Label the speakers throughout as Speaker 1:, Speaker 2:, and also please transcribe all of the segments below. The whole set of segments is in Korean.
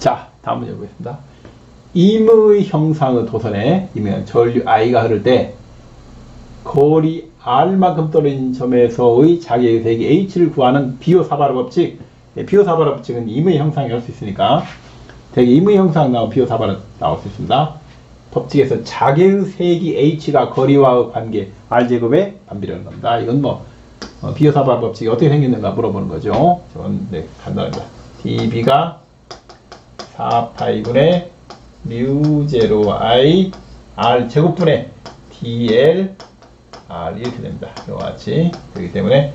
Speaker 1: 자, 다음 문제 보겠습니다. 임의 형상의 도선에 전류 I가 흐를 때 거리 R만큼 떨어진 점에서의 자기의 세기 H를 구하는 비호사바라 법칙. 비호사바라 법칙은 임의 형상이 할 수 있으니까 되게 임의 형상 나오고 비호사바라 나올 수 있습니다. 법칙에서 자기의 세기 H가 거리와의 관계 R제곱에 반비례하는 겁니다. 이건 비호사바라 법칙이 어떻게 생겼는가 물어보는 거죠. 저는 간단합니다. dB가 4파이분의 μ0 I R 제곱분의 dl R 이렇게 됩니다. 이와 같이 그렇기 때문에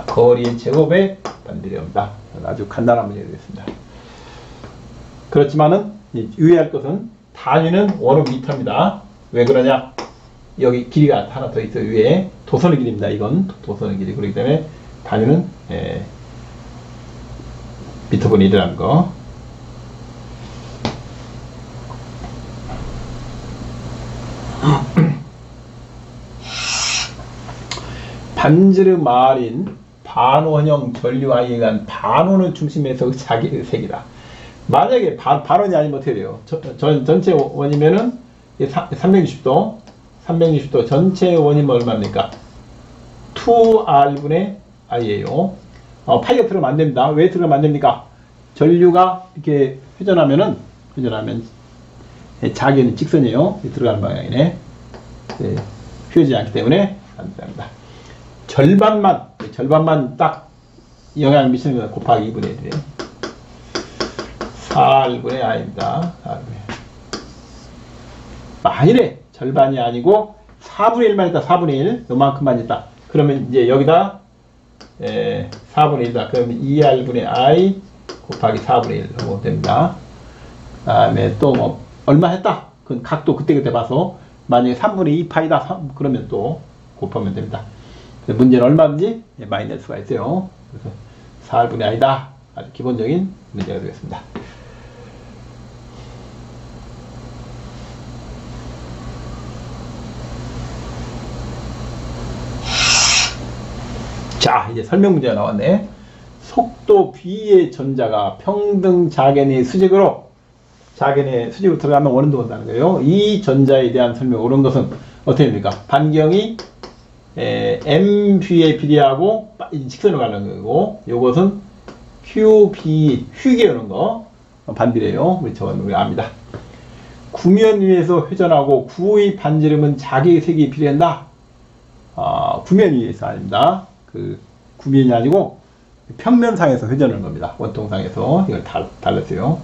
Speaker 1: 거리의 제곱에 반비례합니다. 아주 간단한 문제 되겠습니다. 그렇지만은 유의할 것은 단위는 원미터입니다. 왜 그러냐? 여기 길이가 하나 더 있어요. 위에 도선의 길이입니다. 이건 도선의 길이. 그렇기 때문에 단위는 미터분의 1이라는 거. 반지름 R인 반원형 전류 I에 의한 반원의 중심에서 자기의 색이다. 만약에 반원이 아니면 어떻게 돼요? 전체 원이면은 360도 전체 원이면 얼마입니까? 2R분의 I예요. 파이가 들어가면 안 됩니다. 왜 들어가면 안 됩니까? 전류가 이렇게 회전하면 자기는 직선이에요. 들어가는 방향이네. 휘어지지 않기 때문에 안 됩니다. 절반만 딱 영향을 미치는 거다. 곱하기 2분의 1이에요. 4분의 I입니다. 4분의. 만일에 절반이 아니고 4분의 1만 있다. 4분의 1. 요만큼만 있다. 그러면 이제 여기다 4분의 1이다. 그러면 2R분의 I 곱하기 4분의 1 하면 됩니다. 그 다음에 또 얼마 했다. 그건 각도 그때그때 봐서 만약에 3분의 2파이다. 그러면 또 곱하면 됩니다. 문제는 얼마인지 많이 낼 수가 있어요. 그래서 4분의 I다. 아주 기본적인 문제가 되겠습니다. 자, 이제 설명 문제가 나왔네. 속도 V의 전자가 평등 자견의 수직으로 들어가면 원운동 한다는 거예요. 이 전자에 대한 설명 옳은 것은 어떻게 됩니까? 반경이 MV에 비례하고 직선으로 가는 거고, 요것은 QB 휘게 오는 거 반비례요. 우리 압니다. 구면 위에서 회전하고 구의 반지름은 자기의 색이 비례한다. 구면 위에서 아닙니다. 그 구면이 아니고 평면상에서 회전하는 겁니다. 원통상에서 이걸 달랐어요.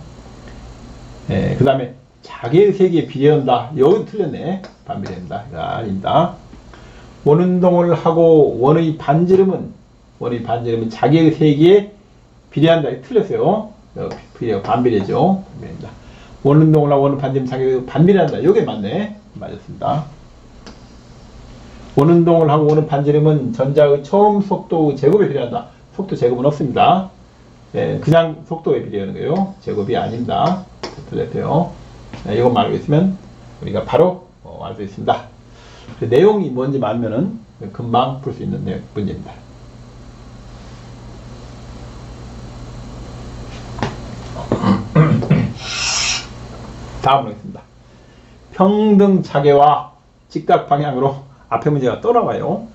Speaker 1: 그 다음에 자기의 색에 비례한다. 여기 틀렸네. 반비례입니다. 아닙니다. 원운동을 하고 원의 반지름은 자기의 세기에 비례한다. 틀렸어요. 반비례죠. 반비례입니다. 원운동을 하고 원의 반지름 자기의 반비례한다. 이게 맞네. 맞았습니다. 원운동을 하고 원의 반지름은 전자의 처음 속도 제곱에 비례한다. 속도 제곱은 없습니다. 그냥 속도에 비례하는 거예요. 제곱이 아닙니다. 틀렸어요. 이것만 알고 있으면 우리가 바로 알 수 있습니다. 그 내용이 뭔지 알면은 금방 풀 수 있는 문제입니다. 다음으로 하겠습니다. 평등 차계와 직각 방향으로 앞에 문제가 또 나와요.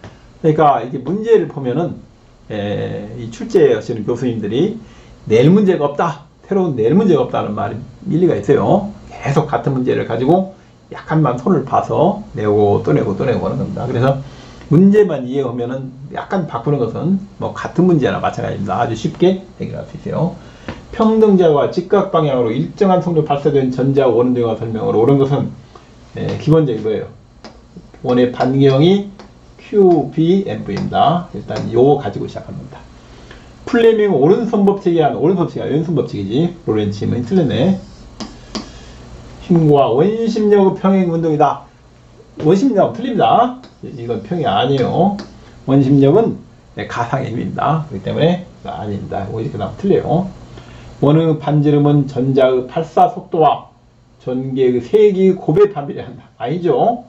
Speaker 1: 그러니까 이게 문제를 보면은 이 출제하시는 교수님들이 낼 문제가 없다, 새로운 낼 문제가 없다는 말이 일리가 있어요. 계속 같은 문제를 가지고 약간만 손을 봐서 내고 또 내고 하는 겁니다. 그래서 문제만 이해하면은 약간 바꾸는 것은 같은 문제나 마찬가지입니다. 아주 쉽게 해결할 수 있어요. 평등자와 직각 방향으로 일정한 속도로 발사된 전자 원운동과 설명으로 옳은 것은 기본적인 거예요. 원의 반경이 QBMV입니다. 일단 요거 가지고 시작합니다. 플레밍 오른손 법칙이 왼손 법칙이지. 로렌츠 힘은 틀렸네. 힘과 원심력의 평행 운동이다. 원심력은 틀립니다. 이건 평이 아니에요. 원심력은 가상의 힘입니다. 그렇기 때문에 아닙니다. 이렇게 나오면 틀려요. 원의 반지름은 전자의 발사 속도와 전개의 세기 곱에 반비례한다. 아니죠.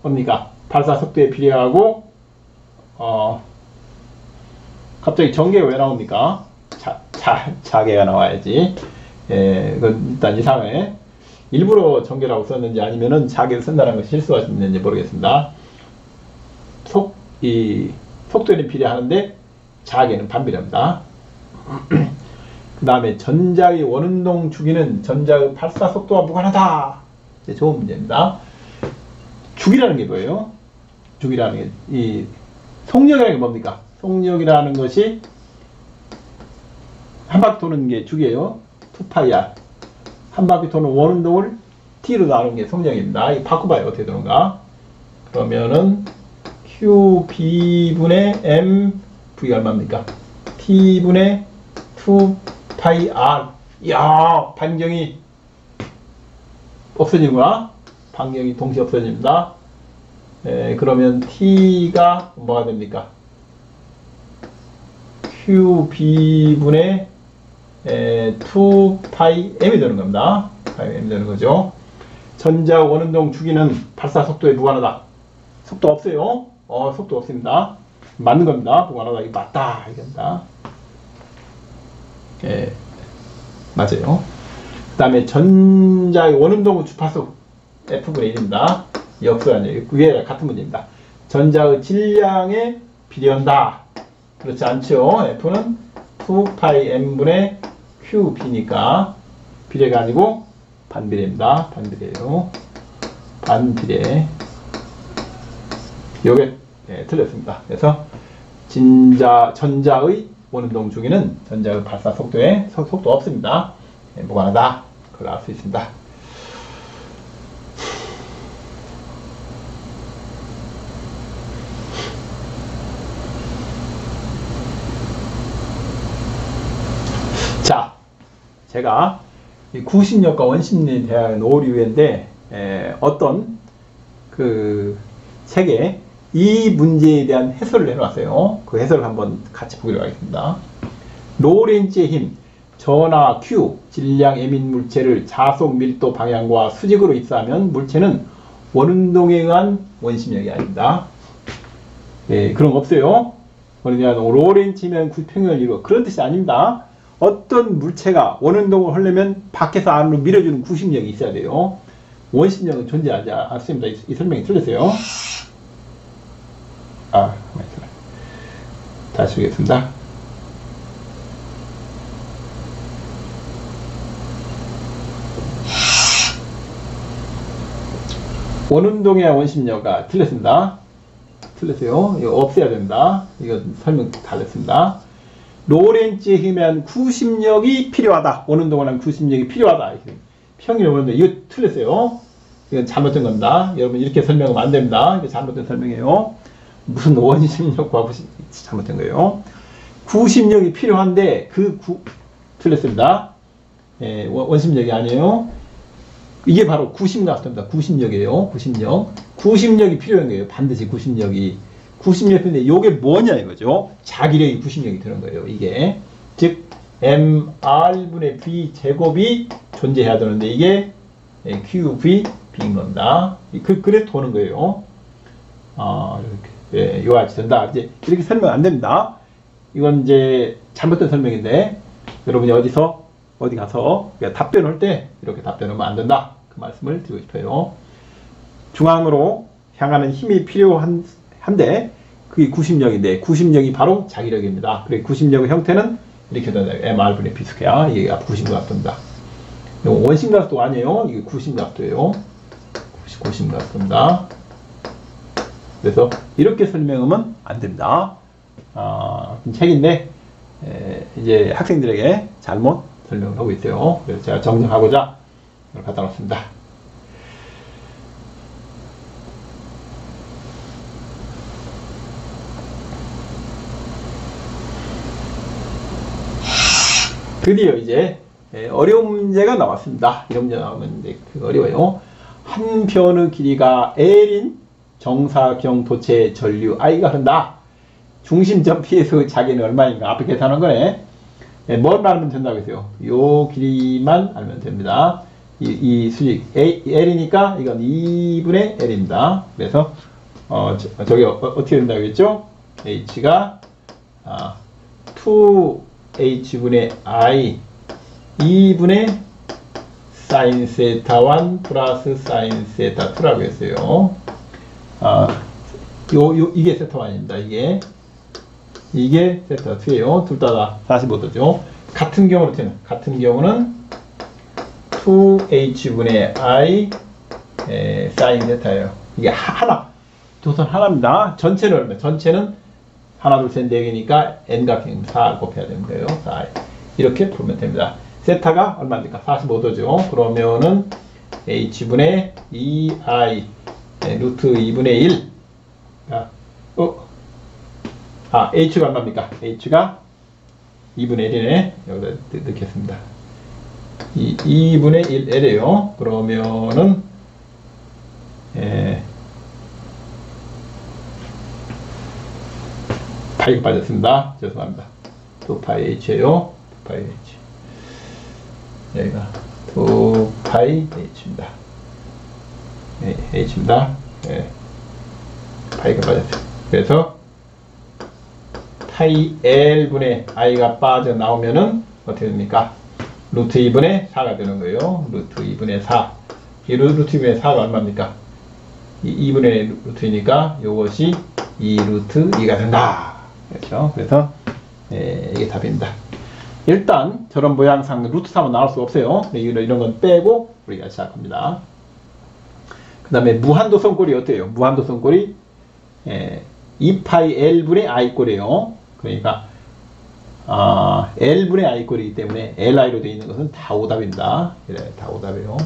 Speaker 1: 뭡니까? 발사 속도에 비례하고 갑자기 전개가 왜 나옵니까? 자개가 나와야지. 그건 일단 이상해. 일부러 정결하고 썼는지 아니면은 자기를 쓴다는 것이 실수가 있는지 모르겠습니다. 속도에는 비례하는데 자에게는 반비례합니다. 그 다음에 전자의 원운동 주기는 전자의 발사 속도와 무관하다. 좋은 문제입니다. 주기라는 게 뭐예요? 주기라는 게, 이 속력이라는 게 뭡니까? 속력이라는 것이 한 바퀴 도는 게 주기예요. 2πr. 한 바퀴 도는 원운동을 t로 나누는 게 속력입니다. 이 바꿔봐요. 어떻게 되는가? 그러면은 qb분의 m v 얼마입니까? t분의 2πr. 이야, 반경이 없어지는구나. 반경이 동시에 없어집니다. 그러면 t가 뭐가 됩니까? qb분의 2πm이 되는 겁니다. m이 되는 거죠. 전자 원운동 주기는 발사 속도에 무관하다. 속도 없어요. 속도 없습니다. 맞는 겁니다. 무관하다. 이거 맞다. 이겁니다. 맞아요. 그 다음에 전자의 원운동의 주파수 F분의 1입니다. 역수가 아니에요. 위에 같은 문제입니다. 전자의 질량에 비례한다. 그렇지 않죠. F는 2πm분의 QB니까 비례가 아니고 반비례입니다. 반비례예요. 반비례. 요게 틀렸습니다. 그래서 전자의 원운동 주기는 전자의 발사 속도에 속도 없습니다. 무관하다. 그걸 알 수 있습니다. 자, 제가 이 구심력과 원심력에 대한 오류인데 어떤 그 책에 이 문제에 대한 해설을 해놨어요. 그 해설을 한번 같이 보기로 하겠습니다. 로렌츠의 힘, 전하 Q, 질량 M인 물체를 자속 밀도 방향과 수직으로 입사하면 물체는 원운동에 의한 원심력이 아닙니다. 그런 거 없어요. 그러냐, 로렌츠면 구평형을 이루어. 그런 뜻이 아닙니다. 어떤 물체가 원운동을 하려면 밖에서 안으로 밀어주는 구심력이 있어야 돼요. 원심력은 존재하지 않습니다. 이 설명이 틀렸어요. 다시 보겠습니다. 원운동의 원심력가 틀렸습니다. 틀렸어요. 이거 없애야 됩니다. 이거 설명 달렸습니다. 로렌츠의 힘에 한 구심력이 필요하다. 원운동을 한 구심력이 필요하다. 평균 원운동 이거 틀렸어요. 이건 잘못된 겁니다. 여러분 이렇게 설명하면 안 됩니다. 이게 잘못된 설명이에요. 무슨 원심력과 잘못된 거예요. 구심력이 필요한데 틀렸습니다. 원심력이 아니에요. 이게 바로 구심가속도입니다. 구심력이에요. 구심력이 필요한 거예요. 반드시 구심력이 필요한데 이게 뭐냐 이거죠. 자기력이 구심력이 되는 거예요. 이게 즉 mr분의 b 제곱이 존재해야 되는데 이게 qvb인 겁니다. 그래서 도는 거예요. 이렇게 이와 같이 된다. 이제 이렇게 설명 안 됩니다. 이건 이제 잘못된 설명인데 여러분이 어디 가서 답변할 때 이렇게 답변하면 안 된다. 그 말씀을 드리고 싶어요. 중앙으로 향하는 힘이 필요한데 그게 구심력인데 구심력이 바로 자기력입니다. 그리고 구심력의 형태는 이렇게 된다. mr분의 b 스퀘어. 이게 구심가속도입니다. 원심가속도 아니에요. 이게 구심가속도예요. 구심가속도입니다. 그래서 이렇게 설명하면 안 됩니다. 책인데 이제 학생들에게 잘못 설명을 하고 있어요. 그래서 제가 정정하고자 이걸 갖다 놨습니다. 드디어 이제 어려운 문제가 나왔습니다. 이런 문제 나오면 이제 어려워요. 한 변의 길이가 L인 정사경 도체 전류 I가 흐른다. 중심점 P에서 자기는 얼마인가? 앞에 계산한 거네. 뭘 알면 된다고 했어요? 요 길이만 알면 됩니다. 이 수직 L이니까 이건 2분의 L입니다. 그래서 저기 어떻게 된다고 했죠? H가 2H분의 I 2분의 사인 세타 1 플러스 사인 세타 2라고 했어요. 이게 세타 1입니다. 이게 세타 2예요. 둘 다 45도죠. 같은 경우는 2h분의 i 사인 세타예요. 이게 조선 하나입니다. 전체는 얼마? 전체는 하나, 둘, 셋, 네 개니까 n각형 4 곱해야 되는 거예요. 4. 이렇게 풀면 됩니다. 세타가 얼마입니까? 45도죠. 그러면은 h분의 2i 루트 2분의 1. h가 얼마입니까? h가 2분의 1이네. 여기다 넣겠습니다. 2분의 1L이에요. 그러면은 파이가 빠졌습니다. 죄송합니다. 2파이 h예요. 2파이 h. 여기가 2파이 h입니다. h입니다. 파이가 빠졌어요. 그래서 파이 L분의 i가 빠져나오면은 어떻게 됩니까? 루트 2분의 4가 되는 거예요. 루트 2분의 4. 이 루트 2분의 4가 얼마입니까? 2분의 루트이니까 이것이 2 루트 2가 된다. 그렇죠? 그래서 이게 답입니다. 일단 저런 모양상 루트 3은 나올 수가 없어요. 이런 건 빼고 우리가 시작합니다. 그 다음에 무한도선꼴이 어때요? 무한도선꼴이 2파이 L분의 i꼴이에요. 그러니까 L분의 i꼴이기 때문에 Li로 되어 있는 것은 다 오답입니다. 그래, 다 오답이에요.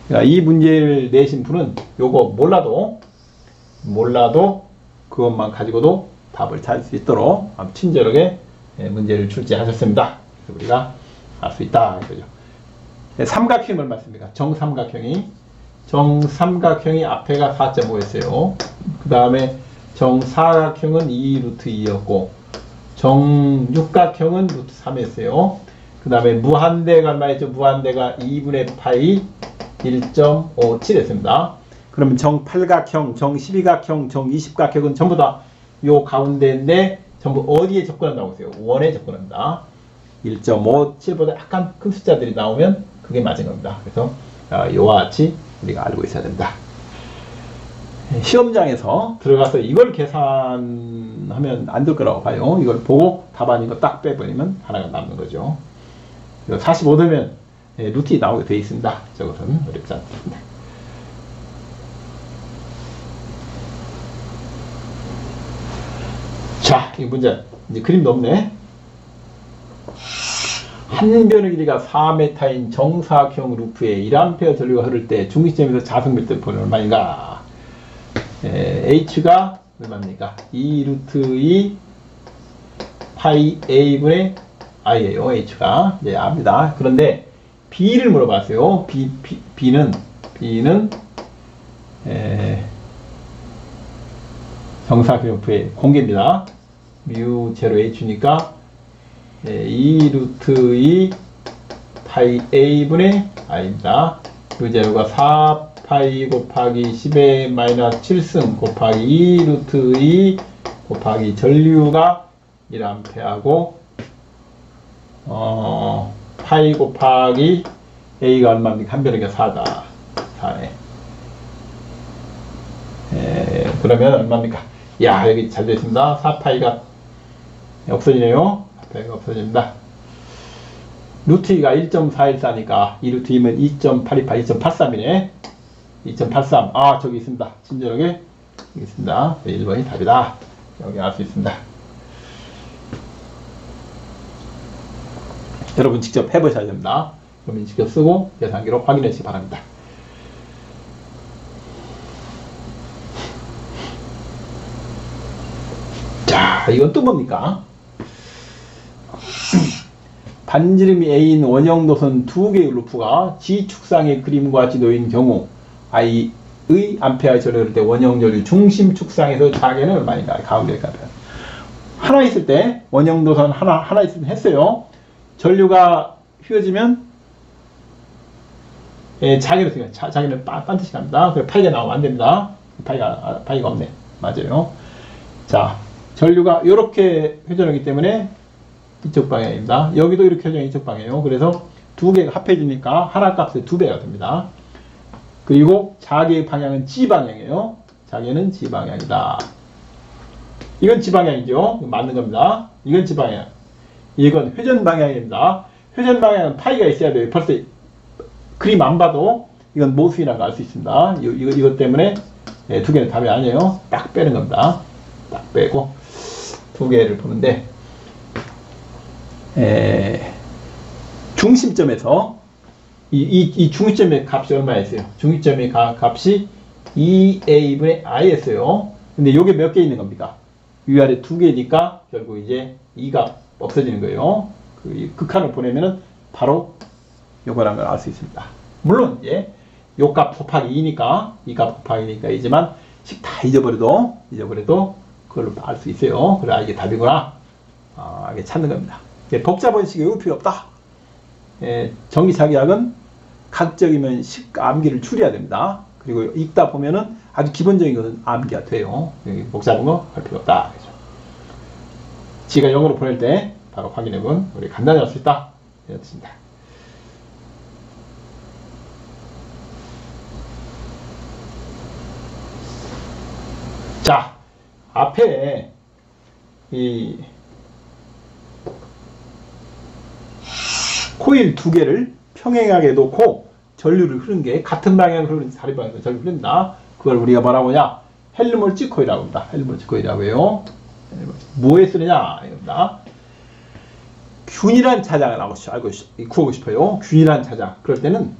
Speaker 1: 그러니까 이 문제를 내신 분은 요거 몰라도 그것만 가지고도 답을 찾을 수 있도록 친절하게 문제를 출제하셨습니다. 그래서 우리가 알 수 있다. 이거죠. 삼각형이 얼마 있습니까? 정삼각형이 앞에가 4.5였어요. 그 다음에 정사각형은 2 루트 2였고, 정육각형은 루트 3였어요. 그 다음에 무한대가 얼마였죠? 무한대가 2분의 파이 1.57 했습니다. 그러면 정팔각형, 정십이각형, 정이십각형은 전부 다 요 가운데인데 전부 어디에 접근한다고 했어요? 원에 접근합니다. 1.57보다 약간 큰 숫자들이 나오면 그게 맞은 겁니다. 그래서 요와 같이 우리가 알고 있어야 됩니다. 시험장에서 들어가서 이걸 계산하면 안 될 거라고 봐요. 이걸 보고 답안 이거 딱 빼버리면 하나가 남는 거죠. 45도면 루트가 나오게 되어 있습니다. 저것은 어렵지 않습니다. 자, 이 문제 이제 그림도 없네. 한 변의 길이가 4m인 정사각형 루프에 1A 전류가 흐를 때 중심점에서 자석 밀도는 얼마인가? h가 얼마입니까? 2 루트 2 파이 a분의 i예요. h가 압니다. 그런데 b를 물어봤어요. b는 정사각형 루프의 공개입니다. 뮤 제로 h니까 2 루트 2 파이 a분의 i입니다. 뮤 제로가 4 파이 곱하기 10의 마이너스 7승 곱하기 2 루트 2 곱하기 전류가 1A하고 파이 곱하기 a가 얼마입니까? 한 변의 4다. 4네. 그러면 얼마입니까? 야, 여기 잘 되어 있습니다. 4파이가 없어지네요. 4파이가 없어집니다. 루트 2가 1.414니까 2 루트 2면 2.828, 2.83이네. 2.83. 아, 저기 있습니다. 친절하게 여기 있습니다. 1번이 답이다. 여기 알 수 있습니다. 여러분 직접 해보셔야 됩니다. 여러분 직접 쓰고 계산기로 확인해 주시기 바랍니다. 자, 이건 또 뭡니까? 반지름이 A인 원형도선 두 개의 루프가 G축상의 그림과 같이 놓인 경우 I의 암페어 전류를 때 원형전류 중심 축상에서 자개는 얼마인가? 가운데 값은 하나 있을 때 원형도선 하나 있을 때 했어요. 전류가 휘어지면 자개로 쓰면 자개는 반드시 갑니다. 그래서 파이가 나오면 안 됩니다. 파이가 없네. 맞아요. 자, 전류가 이렇게 회전하기 때문에 이쪽 방향입니다. 여기도 이렇게 회전이 이쪽 방향이에요. 그래서 두 개가 합해지니까 하나 값의 2배가 됩니다. 그리고 자개의 방향은 G방향이에요. 자개는 G방향이다. 이건 G방향이죠. 맞는 겁니다. 이건 G방향. 이건 회전방향입니다. 회전방향은 파이가 있어야 돼요. 벌써 그림 안 봐도 이건 모순이라는 걸 알 수 있습니다. 이것 때문에 두 개는 답이 아니에요. 딱 빼는 겁니다. 딱 빼고 두 개를 보는데 중심점에서 이 중심점의 값이 얼마였어요? 중심점의 값이 2a분의 i였어요. 근데 요게 몇 개 있는 겁니까? 위아래 두 개니까 결국 이제 2가 없어지는 거예요. 그 극한을 보내면은 바로 요거라는 걸 알 수 있습니다. 물론 이제 요 값 곱하기 2니까 이 값 곱하기 2니까 이지만 다 잊어버려도 그걸로 알 수 있어요. 그래 이게 답이구나. 이게 찾는 겁니다. 복잡한 식이 외울 필요 없다. 전기차기학은 각적이면 암기를 줄여야 됩니다. 그리고 읽다 보면은 아주 기본적인 것은 암기가 돼요. 복잡한 거 할 필요 없다. 지가 영어로 보낼 때 바로 확인해보면 우리 간단히 할 수 있다. 이렇습니다. 자, 앞에 이 코일 두 개를 평행하게 놓고 전류를 흐르는 게 같은 방향으로 흐르는 다른 방향으로 전류를 흐른다. 그걸 우리가 뭐라고 하냐? 헬름홀츠 코일이라고 합니다. 헬름홀츠 코일이라고 해요. 뭐에 쓰느냐? 이겁니다. 균일한 차장을 구하고 싶어요. 균일한 차장. 그럴 때는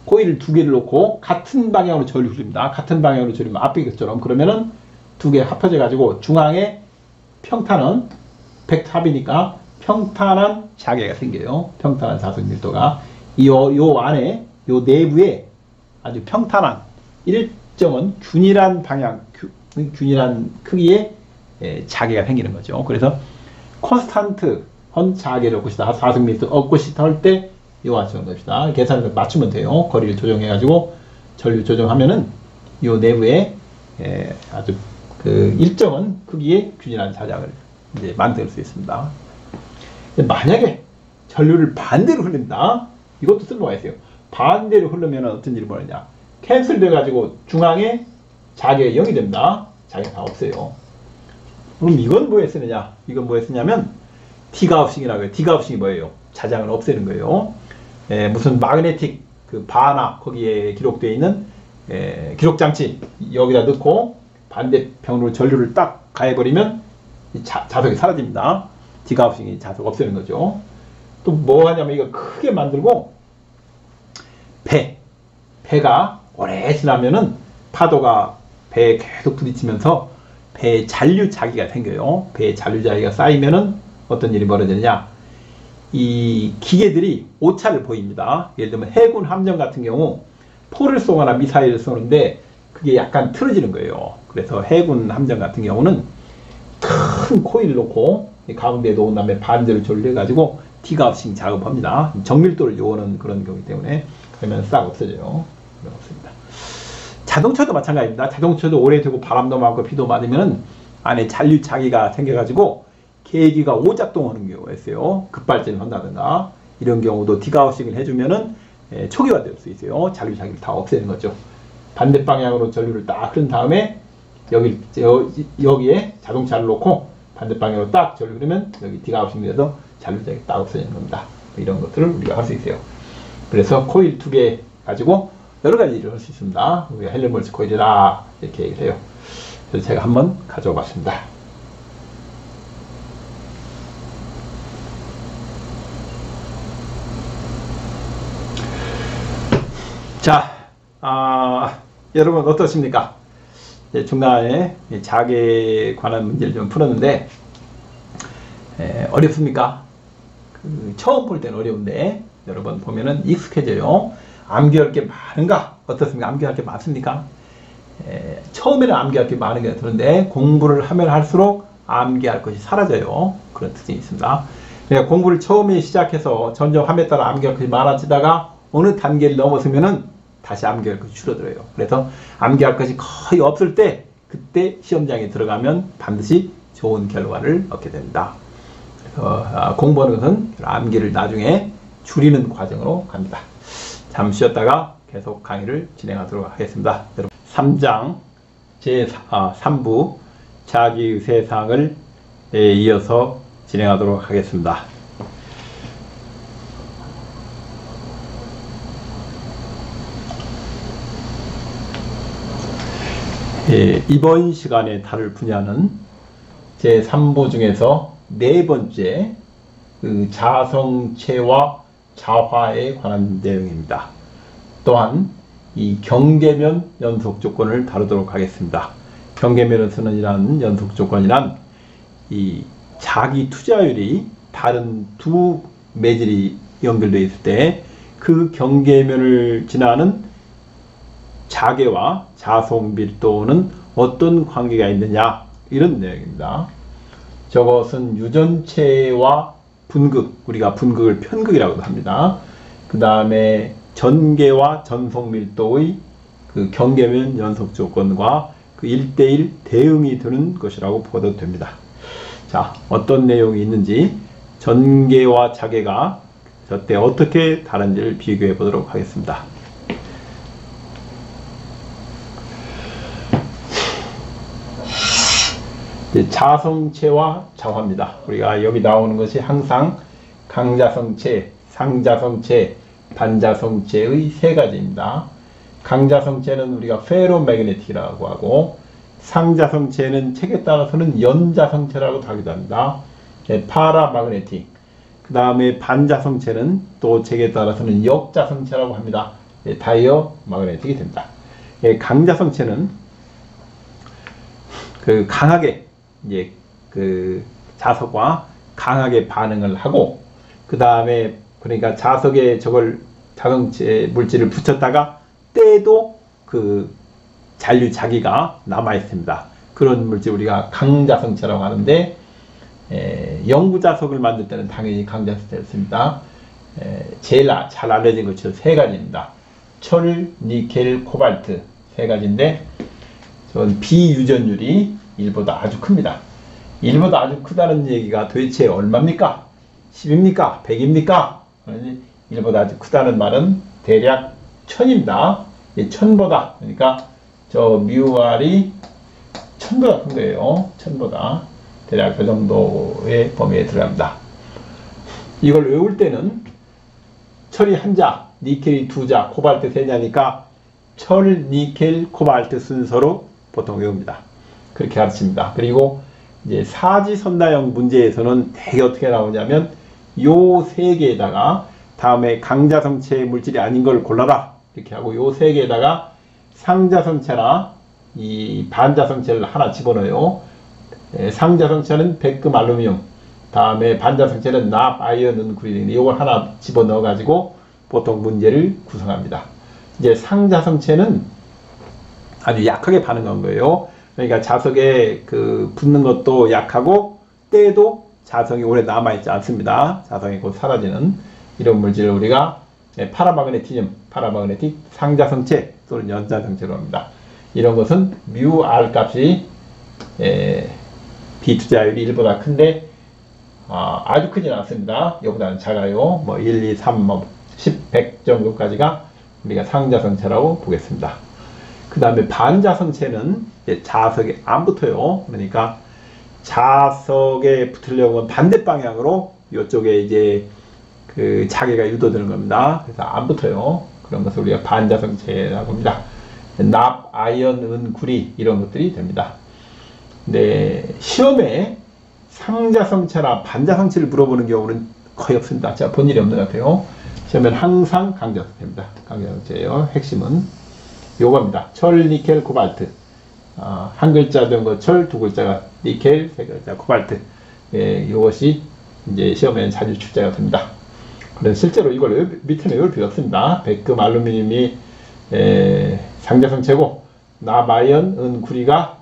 Speaker 1: 코일을 두 개를 놓고 같은 방향으로 전류를 흐릅니다. 같은 방향으로 전류면 앞에 것처럼 그러면은 두 개 합쳐져 가지고 중앙에 평탄은 104이니까 평탄한 자개가 생겨요. 평탄한 자석 밀도가 요 안에 요 내부에 아주 평탄한 일정은 균일한 방향, 균일한 크기의 자개가 생기는 거죠. 그래서 콘스탄트 헌 자개를 얻고 싶다. 4승밀도 얻고 싶다 할 때 요와 같이 겁니다. 계산을 맞추면 돼요. 거리를 조정해가지고 전류 조정하면은 요 내부에 아주 그 일정한 크기의 균일한 자장을 이제 만들 수 있습니다. 만약에 전류를 반대로 흐릅니다. 이것도 쓸모가 있어요. 반대로 흐르면 어떤 일이 벌어지냐. 캔슬 돼가지고 중앙에 자개가 0이 됩니다. 자개가 다 없어요. 그럼 이건 뭐에 쓰느냐? 이건 뭐에 쓰냐면 디가우싱이라고 해요. 디가우싱이 뭐예요? 자장을 없애는 거예요. 무슨 마그네틱 그 바나 거기에 기록되어 있는 기록장치 여기다 넣고 반대편으로 전류를 딱 가해버리면 자석이 사라집니다. 디가우싱이 자석 없애는 거죠. 또 뭐 하냐면 이거 크게 만들고 배가 오래 지나면은 파도가 배에 계속 부딪히면서 배에 잔류자기가 생겨요. 배에 잔류자기가 쌓이면은 어떤 일이 벌어지느냐. 이 기계들이 오차를 보입니다. 예를 들면 해군 함정 같은 경우 포를 쏘거나 미사일을 쏘는데 그게 약간 틀어지는 거예요. 그래서 해군 함정 같은 경우는 큰 코일을 놓고 가운데에 놓은 다음에 반대로 전류해가지고 디가우싱 작업합니다. 정밀도를 요하는 그런 경우이기 때문에 그러면 싹 없어져요. 없습니다. 자동차도 마찬가지입니다. 자동차도 오래되고 바람도 많고 비도 많으면 안에 잔류자기가 생겨가지고 계기가 오작동하는 경우가 있어요. 급발진을 한다든가 이런 경우도 디가우싱을 해주면은 초기화될 수 있어요. 잔류자기를 다 없애는 거죠. 반대 방향으로 전류를 딱 흐른 다음에 여기에 자동차를 놓고 반대 방향으로 딱 전류 흐르면 여기 디가우싱이 돼서 잔류자기 딱 없어지는 겁니다. 이런 것들을 우리가 할 수 있어요. 그래서 코일 두 개 가지고 여러 가지 일을 할 수 있습니다. 우리가 헬름홀츠 코일이라 이렇게 얘기를 해요. 그래서 제가 한번 가져와 봤습니다. 자, 여러분 어떻습니까? 중간에 자개에 관한 문제를 좀 풀었는데 어렵습니까? 처음 볼 때는 어려운데 여러분 보면은 익숙해져요. 암기할 게 많은가? 어떻습니까? 암기할 게 많습니까? 처음에는 암기할 게 많은 게 드는데 공부를 하면 할수록 암기할 것이 사라져요. 그런 특징이 있습니다. 그러니까 공부를 처음에 시작해서 점점 함에 따라 암기할 것이 많아지다가 어느 단계를 넘어서면은 다시 암기할 것이 줄어들어요. 그래서 암기할 것이 거의 없을 때 그때 시험장에 들어가면 반드시 좋은 결과를 얻게 됩니다. 그래서 공부하는 것은 암기를 나중에 줄이는 과정으로 갑니다. 잠시 쉬었다가 계속 강의를 진행하도록 하겠습니다. 여러분 3장 제3부 자기의 세상을 이어서 진행하도록 하겠습니다. 이번 시간에 다룰 분야는 제3부 중에서 네 번째 자성체와 자화에 관한 내용입니다. 또한 이 경계면 연속조건을 다루도록 하겠습니다. 경계면에서는 연속조건이란 이 자기 투자율이 다른 두 매질이 연결되어 있을 때 그 경계면을 지나는 자계와 자속 밀도는 어떤 관계가 있느냐, 이런 내용입니다. 저것은 유전체와 분극, 우리가 분극을 편극이라고도 합니다. 그 다음에 전계와 전속 밀도의 그 경계면 연속 조건과 그 1대1 대응이 되는 것이라고 보도 됩니다. 자, 어떤 내용이 있는지 전계와 자계가 저때 어떻게 다른지를 비교해 보도록 하겠습니다. 자성체와 자화입니다. 우리가 여기 나오는 것이 항상 강자성체, 상자성체, 반자성체의 세 가지입니다. 강자성체는 우리가 페로매그네틱이라고 하고, 상자성체는 책에 따라서는 연자성체라고 하기도 합니다. 파라마그네틱. 그 다음에 반자성체는 또 책에 따라서는 역자성체라고 합니다. 다이어 마그네틱이 됩니다. 강자성체는 강하게 이제 자석과 강하게 반응을 하고, 그 다음에 그러니까 자석에 저걸 자성체 물질을 붙였다가 떼도 그 잔류 자기가 남아 있습니다. 그런 물질 우리가 강자성체라고 하는데, 영구자석을 만들 때는 당연히 강자성체를 씁니다. 제일 잘 알려진 것처럼 세 가지입니다. 철, 니켈, 코발트 세 가지인데, 저는 비유전율이 1보다 아주 큽니다. 1보다 아주 크다는 얘기가 도대체 얼마입니까? 10입니까? 100입니까? 1보다 아주 크다는 말은 대략 1000입니다. 1000보다, 그러니까 저 뮤R이 1000보다 큰 거예요. 1000보다. 대략 그 정도의 범위에 들어갑니다. 이걸 외울 때는 철이 한자, 니켈이 두자, 코발트 세자니까 철, 니켈, 코발트 순서로 보통 외웁니다. 그렇게 가르칩니다. 그리고 이제 사지선다형 문제에서는 대개 어떻게 나오냐면 요 세 개에다가 다음에 강자성체 물질이 아닌 걸 골라라 이렇게 하고, 요 세 개에다가 상자성체나 이 반자성체를 하나 집어넣어요. 상자성체는 백금 알루미늄, 다음에 반자성체는 납, 아이언, 은구리, 이걸 하나 집어넣어 가지고 보통 문제를 구성합니다. 이제 상자성체는 아주 약하게 반응한 거예요. 그러니까 자석에 붙는 것도 약하고 떼도 자성이 오래 남아있지 않습니다. 자성이 곧 사라지는 이런 물질을 우리가 파라마그네티즘, 파라마그네틱 상자성체 또는 연자성체로 합니다. 이런 것은 뮤R 값이 비투자율이 1보다 큰데 아주 크진 않습니다. 이보다는 작아요. 1, 2, 3, 10, 100 정도까지가 우리가 상자성체라고 보겠습니다. 그 다음에 반자성체는 자석에 안 붙어요. 그러니까 자석에 붙으려고 하면 반대 방향으로 이쪽에 이제 자기가 유도되는 겁니다. 그래서 안 붙어요. 그런 것을 우리가 반자성체라고 합니다. 납, 아이언, 은, 구리 이런 것들이 됩니다. 근데 시험에 상자성체나 반자성체를 물어보는 경우는 거의 없습니다. 제가 본 일이 없는 것 같아요. 시험에는 항상 강자성체입니다. 강자성체예요. 핵심은 요겁니다. 철, 니켈, 코발트. 한 글자 된 거 철, 두 글자가 니켈, 세 글자 코발트. 이것이 이제 시험에는 자주 출제가 됩니다. 그래서 실제로 이걸 밑에는 외울 필요 없습니다. 백금, 알루미늄이 상자성체고, 납아이언, 은, 구리가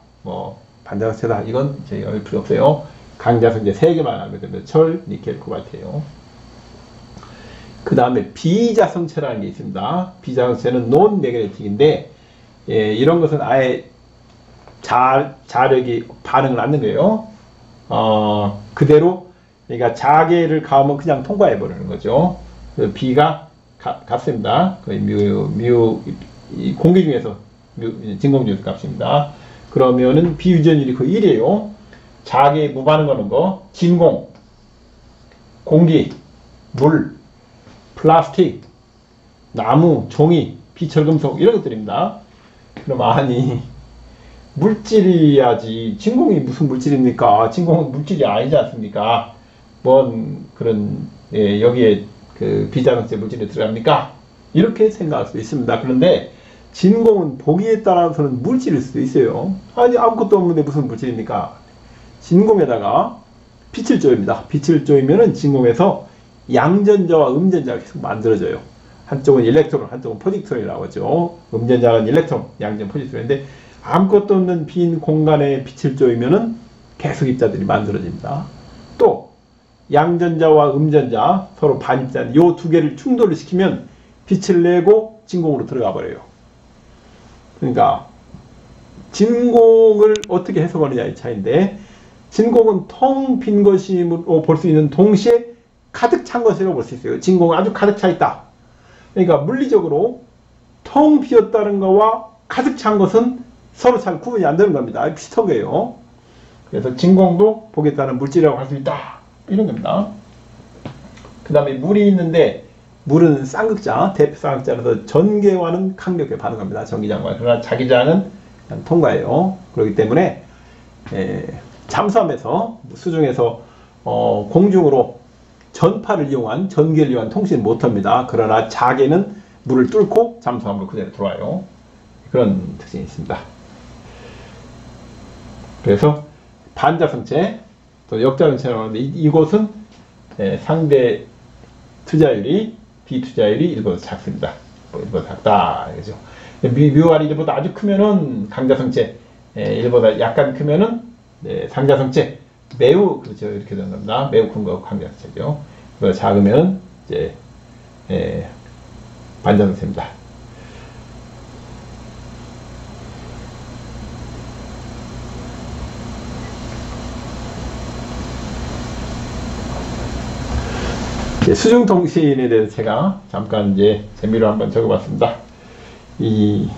Speaker 1: 반자성체다. 이건 저희가 외울 필요 없어요. 강자성체 세 개만 알면 됩니다. 철, 니켈, 코발트예요. 그 다음에 비자성체라는 게 있습니다. 비자성체는 논매그네틱인데, 이런 것은 아예 자력이 반응을 않는 거예요. 그대로, 그러니까 자계를 가하면 그냥 통과해 버리는 거죠. 그 B가 같습니다. 거의 이 공기 중에서 진공 중에서 값입니다. 그러면은 비유전율이 거의 1이에요. 자기에 무반응 거는 거, 진공, 공기, 물, 플라스틱, 나무, 종이, 비철금속 이런 것들입니다. 그럼 아니 물질이야지 진공이 무슨 물질입니까? 진공은 물질이 아니지 않습니까? 뭔 그런 여기에 그 비자성체 물질이 들어갑니까? 이렇게 생각할 수 있습니다. 그런데 진공은 보기에 따라서는 물질일 수도 있어요. 아니 아무것도 없는데 무슨 물질입니까? 진공에다가 빛을 쪼입니다. 빛을 쪼이면은 진공에서 양전자와 음전자가 계속 만들어져요. 한쪽은 일렉트론, 한쪽은 포지트론이라고 하죠. 음전자는 일렉트론, 양전 포지트론인데 아무것도 없는 빈 공간에 빛을 쪼이면은 계속 입자들이 만들어집니다. 또 양전자와 음전자 서로 반입자 이 두 개를 충돌을 시키면 빛을 내고 진공으로 들어가 버려요. 그러니까 진공을 어떻게 해석하느냐의 차이인데 진공은 텅 빈 것으로 볼 수 있는 동시에 가득 찬 것이라고 볼 수 있어요. 진공은 아주 가득 차 있다. 그러니까 물리적으로 텅 비었다는 것과 가득 찬 것은 서로 잘 구분이 안 되는 겁니다. 비슷한 거예요. 그래서 진공도 보기에 따른 물질이라고 할 수 있다. 이런 겁니다. 그 다음에 물이 있는데 물은 쌍극자, 대표쌍극자라서 전기와는 강력하게 반응합니다. 전기장과. 그러나 자기장은 그냥 통과해요. 그렇기 때문에 잠수함에서 수중에서 공중으로 전파를 이용한 전기를 이용한 통신을 못합니다. 그러나 자기는 물을 뚫고 잠수함으로 그대로 들어와요. 그런 특징이 있습니다. 그래서 반자성체 또 역자성체라고 하는데 이곳은 상대 투자율이 비투자율이 1보다 작습니다. 1보다 작다. 그죠? 뮤알이 1보다 아주 크면은 강자성체, 1보다 약간 크면은 상자성체, 매우 그렇죠. 이렇게 되는 겁니다. 매우 큰 거 강자성체죠. 1보다 작으면 이제 반자성체입니다. 수중통신에 대해서 제가 잠깐 이제 재미로 한번 적어봤습니다. 이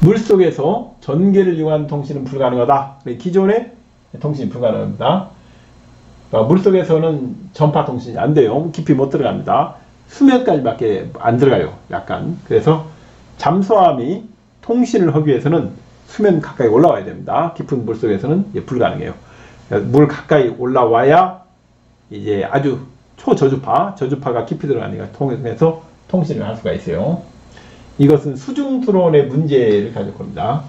Speaker 1: 물속에서 전기를 이용한 통신은 불가능하다. 기존의 통신이 불가능합니다. 물속에서는 전파 통신이 안 돼요. 깊이 못 들어갑니다. 수면까지밖에 안 들어가요. 약간. 그래서 잠수함이 통신을 하기 위해서는 수면 가까이 올라와야 됩니다. 깊은 물속에서는 불가능해요. 물 가까이 올라와야 이제 아주 저주파가 깊이 들어가니까 통해서 통신을 할 수가 있어요. 이것은 수중 드론의 문제를 가질 겁니다.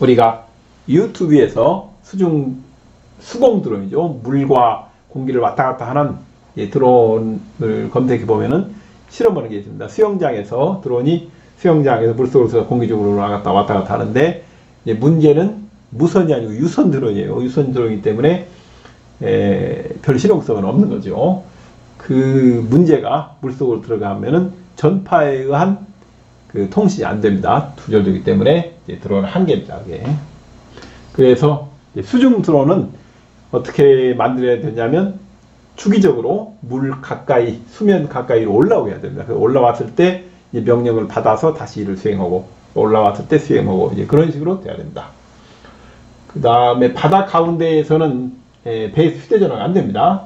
Speaker 1: 우리가 유튜브에서 수공 드론이죠. 물과 공기를 왔다 갔다 하는 드론을 검색해 보면은 실험하는 게 있습니다. 수영장에서 드론이 수영장에서 물속으로 공기 중으로 왔다 갔다 하는데 이제 문제는 무선이 아니고 유선 드론이에요. 유선 드론이기 때문에 별 실용성은 없는 거죠. 그 문제가 물속으로 들어가면은 전파에 의한 그 통신이 안 됩니다. 두절되기 때문에 드론은 한계입니다. 그래서 수중 드론은 어떻게 만들어야 되냐면 주기적으로 물 가까이, 수면 가까이로 올라오게 해야 됩니다. 올라왔을 때 명령을 받아서 다시 일을 수행하고 올라왔을 때 수행하고 이제 그런 식으로 돼야 됩니다. 그 다음에 바다 가운데에서는 배수 휴대전화가 안 됩니다.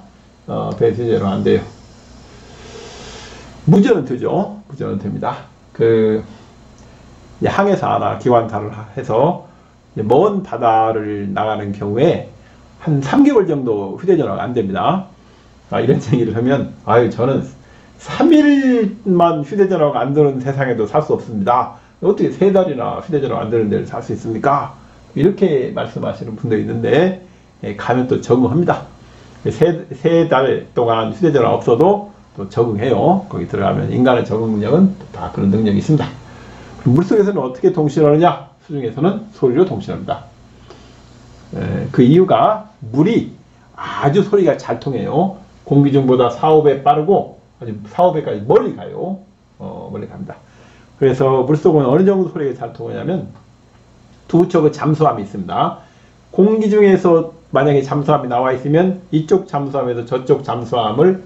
Speaker 1: 배수 휴대전화가 안 돼요. 무전은 되죠. 무전은 됩니다. 항해사나 기관사를 해서 먼 바다를 나가는 경우에 한 3개월 정도 휴대전화가 안 됩니다. 이런 얘기를 하면, 저는 3일만 휴대전화가 안 되는 세상에도 살 수 없습니다. 어떻게 3달이나 휴대전화가 안 되는 데를 살 수 있습니까? 이렇게 말씀하시는 분도 있는데, 가면 또 적응합니다. 3달 동안 휴대전화 없어도 또 적응해요. 거기 들어가면 인간의 적응 능력은 다 그런 능력이 있습니다. 물속에서는 어떻게 통신하느냐? 수중에서는 소리로 통신합니다. 그 이유가 물이 아주 소리가 잘 통해요. 공기 중보다 4, 5배 빠르고 아주 4, 5배까지 멀리 가요. 멀리 갑니다. 그래서 물속은 어느 정도 소리가 잘 통하냐면 두 척의 잠수함이 있습니다. 공기 중에서 만약에 잠수함이 나와 있으면 이쪽 잠수함에서 저쪽 잠수함을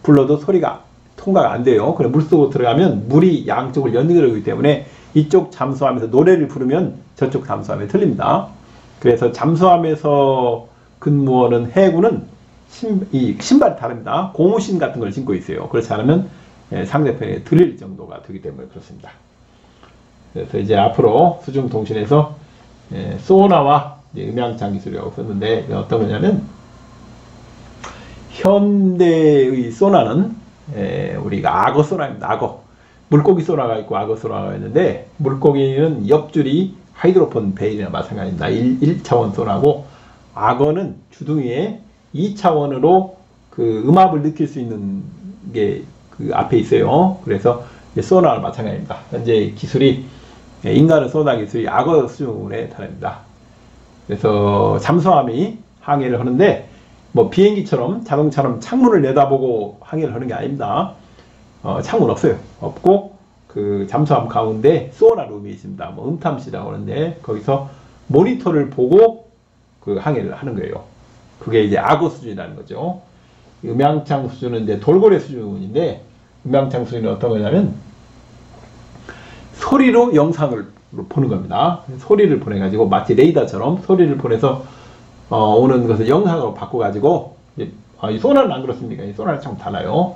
Speaker 1: 불러도 소리가 통과가 안 돼요. 그래 물속으로 들어가면 물이 양쪽을 연결하기 때문에 이쪽 잠수함에서 노래를 부르면 저쪽 잠수함에 들립니다. 그래서 잠수함에서 근무하는 해군은 이 신발이 다릅니다. 고무신 같은 걸 신고 있어요. 그렇지 않으면 상대편에 들릴 정도가 되기 때문에 그렇습니다. 그래서 이제 앞으로 수중통신에서 소나와 음향장 기술이라고 썼는데 어떤 거냐면 현대의 소나는 우리가 악어 소나입니다. 악어. 물고기 소나가 있고 악어 소나가 있는데 물고기는 옆줄이 하이드로폰 베일이나 마찬가지입니다. 1차원 소나고 악어는 주둥이에 2차원으로 그 음압을 느낄 수 있는 게 그 앞에 있어요. 그래서 소나와 마찬가지입니다. 현재 기술이 인간의 소나 기술이 악어 수준에 달합니다. 그래서 잠수함이 항해를 하는데 뭐 비행기처럼 자동차처럼 창문을 내다보고 항해를 하는 게 아닙니다. 창문 없어요. 없고 그 잠수함 가운데 소나 룸이 있습니다. 뭐 음탐실이라고 하는데 거기서 모니터를 보고 그 항해를 하는 거예요. 그게 이제 악어 수준이라는 거죠. 음향창 수준은 이제 돌고래 수준인데 음향창 수준이 어떤 거냐면 소리로 영상을 보는 겁니다. 소리를 보내가지고 마치 레이더처럼 소리를 보내서 오는 것을 영상으로 바꿔가지고 이 소나는 안 그렇습니까? 이 소나는 참 달라요.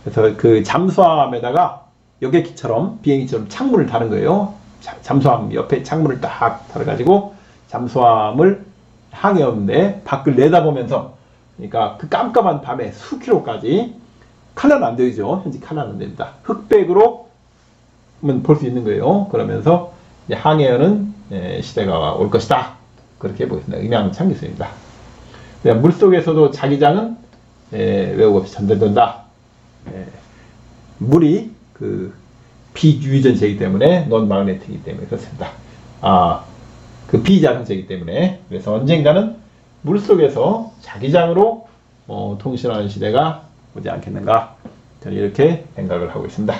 Speaker 1: 그래서 그 잠수함에다가 여객기처럼 비행기처럼 창문을 다는 거예요. 잠수함 옆에 창문을 딱 달아가지고 잠수함을 항해하는데 밖을 내다보면서 그러니까 그 깜깜한 밤에 수킬로까지 칼라는 안 되죠. 현재 칼라는 안 됩니다. 흑백으로 볼 수 있는 거예요. 그러면서 이제 항해하는 시대가 올 것이다. 그렇게 보겠습니다. 음향창 기술입니다. 물속에서도 자기장은 외국 없이 전달된다. 물이 그 비유전체이기 때문에 논마그네틱이기 때문에 그렇습니다. 그 비자성체이기 때문에 그래서 언젠가는 물속에서 자기장으로 통신하는 시대가 오지 않겠는가 저는 이렇게 생각을 하고 있습니다.